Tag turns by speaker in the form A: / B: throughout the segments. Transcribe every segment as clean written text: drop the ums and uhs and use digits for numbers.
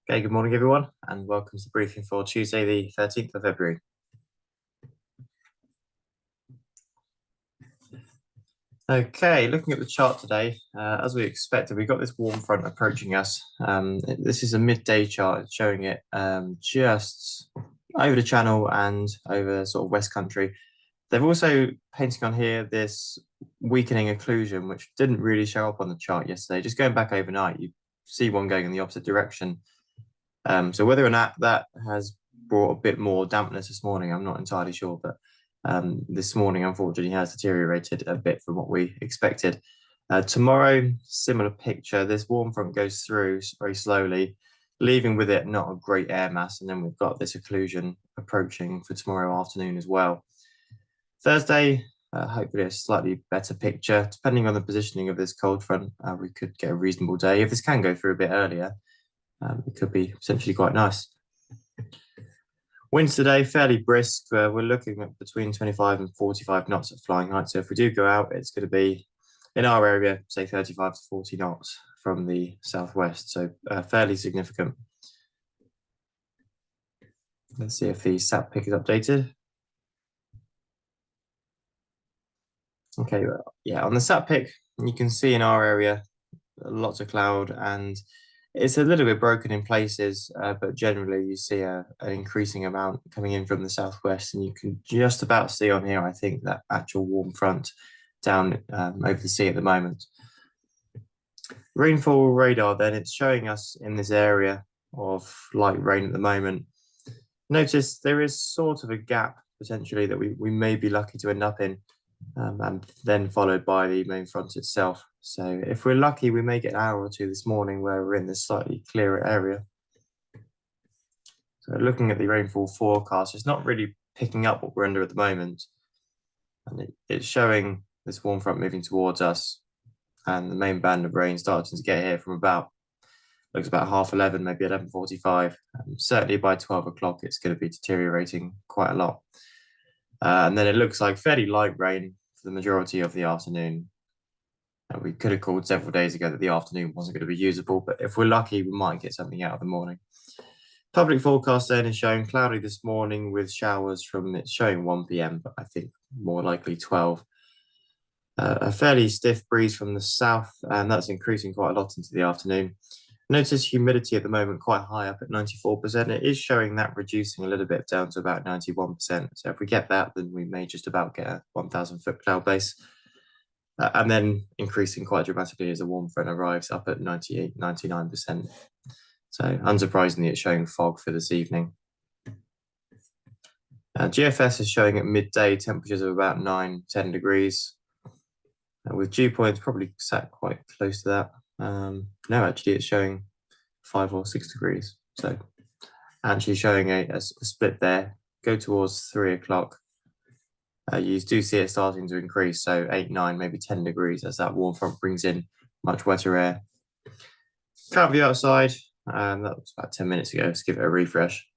A: Okay, good morning, everyone, and welcome to the briefing for Tuesday, the 13th of February. Okay, looking at the chart today, as we expected, we've got this warm front approaching us. This is a midday chart showing it just over the channel and over sort of West Country. They've also painting on here this weakening occlusion, which didn't really show up on the chart yesterday. Just going back overnight, you see one going in the opposite direction. So whether or not that has brought a bit more dampness this morning, I'm not entirely sure, but this morning unfortunately has deteriorated a bit from what we expected. Tomorrow, similar picture. This warm front goes through very slowly, leaving with it not a great air mass, and then we've got this occlusion approaching for tomorrow afternoon as well. Thursday, hopefully a slightly better picture. Depending on the positioning of this cold front, we could get a reasonable day. If this can go through a bit earlier, it could be potentially quite nice. Winds today, fairly brisk. We're looking at between 25 and 45 knots at flying height. So if we do go out, it's going to be in our area, say 35 to 40 knots from the southwest. So fairly significant. Let's see if the sat pick is updated. Okay, yeah, on the sat pick, you can see in our area, lots of cloud, and it's a little bit broken in places, but generally you see an increasing amount coming in from the southwest, and you can just about see on here, I think, that actual warm front down over the sea at the moment. Rainfall radar, then, it's showing us in this area of light rain at the moment. Notice there is sort of a gap potentially that we may be lucky to end up in, and then followed by the main front itself. So if we're lucky, we may get an hour or two this morning where we're in this slightly clearer area. So looking at the rainfall forecast, it's not really picking up what we're under at the moment. And it's showing this warm front moving towards us, and the main band of rain starting to get here from looks about 11:30, maybe 11:45. Certainly by 12 o'clock, it's going to be deteriorating quite a lot. And then it looks like fairly light rain for the majority of the afternoon. We could have called several days ago that the afternoon wasn't going to be usable, but if we're lucky, we might get something out of the morning. Public forecast then is showing cloudy this morning with showers from, it's showing 1 p.m, but I think more likely 12. A fairly stiff breeze from the south, and that's increasing quite a lot into the afternoon. Notice humidity at the moment quite high up at 94%. It is showing that reducing a little bit down to about 91%. So if we get that, then we may just about get a 1,000-foot cloud base. And then increasing quite dramatically as a warm front arrives up at 98, 99%. So unsurprisingly, it's showing fog for this evening. GFS is showing at midday temperatures of about 9-10 degrees. With dew points probably sat quite close to that. No, actually, it's showing 5 or 6 degrees. So actually showing a split there. Go towards 3 o'clock. You do see it starting to increase, so 8, 9, maybe 10 degrees as that warm front brings in much wetter air. Cloud view outside, that was about 10 minutes ago. Let's give it a refresh.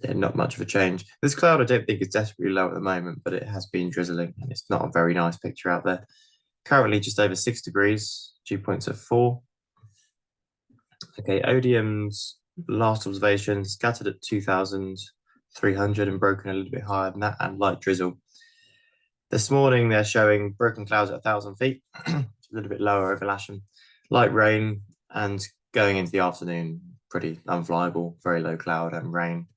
A: Yeah, not much of a change. This cloud I don't think is desperately low at the moment, but it has been drizzling and it's not a very nice picture out there. Currently just over 6 degrees, dew points at 4. Okay, Odium's last observation scattered at 2,300 and broken a little bit higher than that, and light drizzle. This morning, they're showing broken clouds at 1,000 feet, a little bit lower over Lasham. Light rain, and going into the afternoon, pretty unflyable, very low cloud and rain.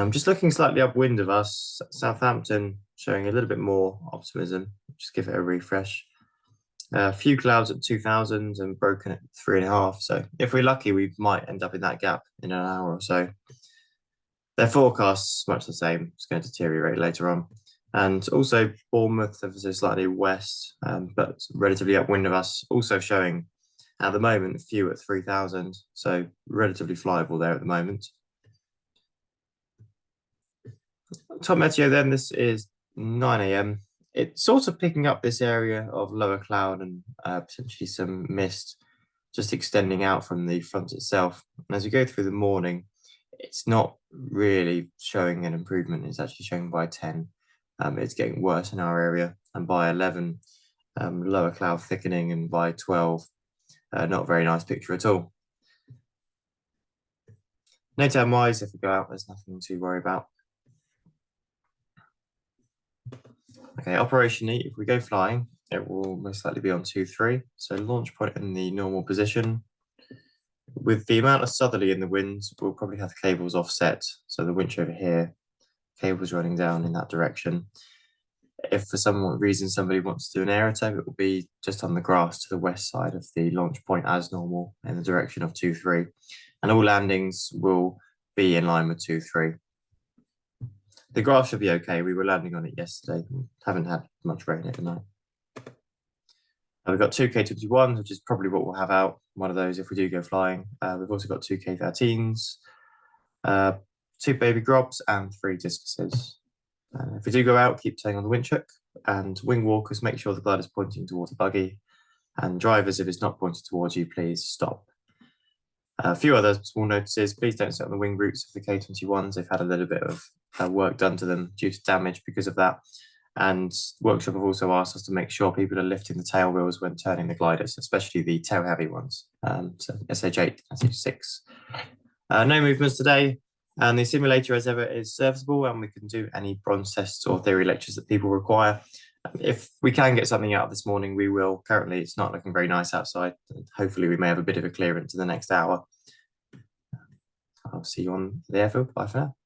A: Just looking slightly upwind of us, Southampton showing a little bit more optimism. Just give it a refresh. A few clouds at 2,000 and broken at 3.5. So if we're lucky, we might end up in that gap in an hour or so. Their forecast's much the same. It's going to deteriorate later on. And also Bournemouth, obviously slightly west, but relatively upwind of us, also showing at the moment few at 3,000, so relatively flyable there at the moment. Top Meteo then, this is 9 a.m. It's sort of picking up this area of lower cloud and potentially some mist just extending out from the front itself. And as we go through the morning, it's not really showing an improvement. It's actually showing by 10. It's getting worse in our area, and by 11, lower cloud thickening, and by 12, not a very nice picture at all. No turn wise, if we go out, there's nothing to worry about. Okay, operationally, if we go flying, it will most likely be on 2-3. So launch point in the normal position. With the amount of southerly in the wind, we'll probably have cables offset. So the winch over here, cables running down in that direction. If for some reason somebody wants to do an aerotow, it will be just on the grass to the west side of the launch point as normal in the direction of 2-3. And all landings will be in line with 2-3. The grass should be okay. We were landing on it yesterday. We haven't had much rain overnight. We've got 2 K21s, which is probably what we'll have out, one of those if we do go flying. We've also got 2 K13s, 2 baby grobs, and 3 discuses. If we do go out, keep staying on the winch hook, and wing walkers, make sure the glider is pointing towards the buggy, and drivers, if it's not pointed towards you, please stop. A few other small notices: please don't sit on the wing roots of the K21s. They've had a little bit of work done to them due to damage because of that. And Workshop have also asked us to make sure people are lifting the tail wheels when turning the gliders, especially the tail heavy ones. So SH8, SH6. No movements today. And the simulator, as ever, is serviceable, and we can do any bronze tests or theory lectures that people require. If we can get something out this morning, we will. Currently, it's not looking very nice outside. Hopefully, we may have a bit of a clearance in the next hour. I'll see you on the airfield. Bye for now.